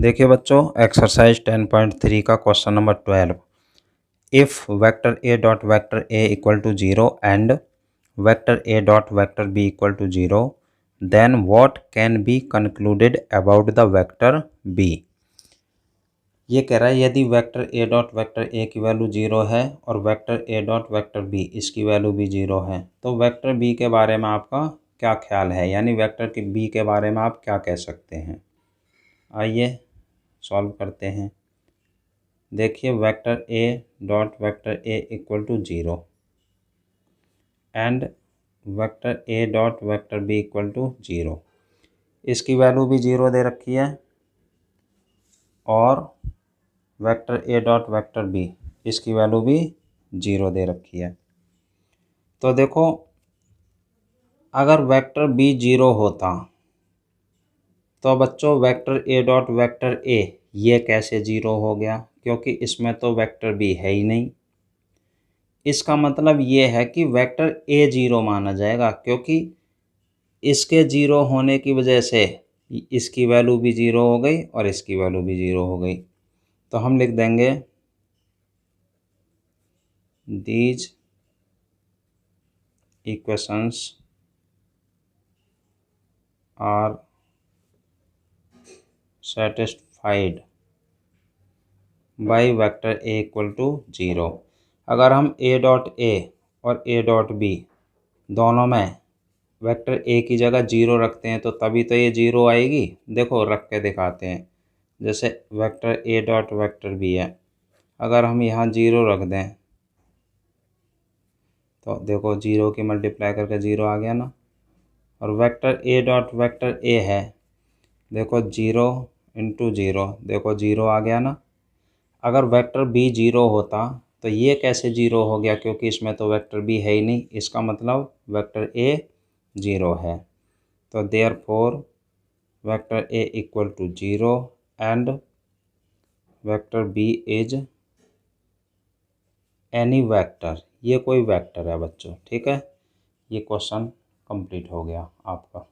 देखिए बच्चों, एक्सरसाइज 10.3 का question number 12। If vector A dot vector A equal to 0 and vector A dot vector B equal to 0, then what can be concluded about the vector B. ये कह रहा है यदि vector A dot vector A की value 0 है और vector A dot vector B इसकी value भी 0 है, तो वेक्टर बी के बारे में आपका क्या ख्याल है, यानी वेक्टर के बी के बारे में आप क्या कह सकते हैं। आइए सॉल्व करते हैं। देखिए vector A dot vector A equal to 0 and vector A dot vector B equal to 0, इसकी वैल्यू भी 0 दे रखी है और vector A dot vector B इसकी वैल्यू भी 0 दे रखी है। तो देखो, अगर वेक्टर बी 0 होता तो बच्चों वेक्टर ए डॉट वेक्टर ए ये कैसे 0 हो गया, क्योंकि इसमें तो वेक्टर बी है ही नहीं। इसका मतलब ये है कि वेक्टर ए 0 माना जाएगा, क्योंकि इसके 0 होने की वजह से इसकी वैल्यू भी 0 हो गई और इसकी वैल्यू भी 0 हो गई। तो हम लिख देंगे these equations are satisfied by vector A equal to 0। अगर हम ए डॉट ए और ए डॉट बी दोनों में वेक्टर ए की जगह 0 रखते हैं तो तभी तो ये 0 आएगी। देखो रख के दिखाते हैं। जैसे vector A dot vector B है, अगर हम यहाँ 0 रख दें तो देखो 0 की मल्टीप्लाई करके 0 आ गया ना। और वेक्टर ए डॉट वेक्टर ए है, देखो 0 इंटू 0, देखो 0 आ गया ना। अगर वेक्टर बी 0 होता तो ये कैसे 0 हो गया, क्योंकि इसमें तो वेक्टर बी है ही नहीं। इसका मतलब वेक्टर ए 0 है। तो therefore vector A equal to 0 and vector B is any vector. ये कोई वेक्टर है बच्चों, ठीक है। ये क्वेश्चन कंप्लीट हो गया आपका।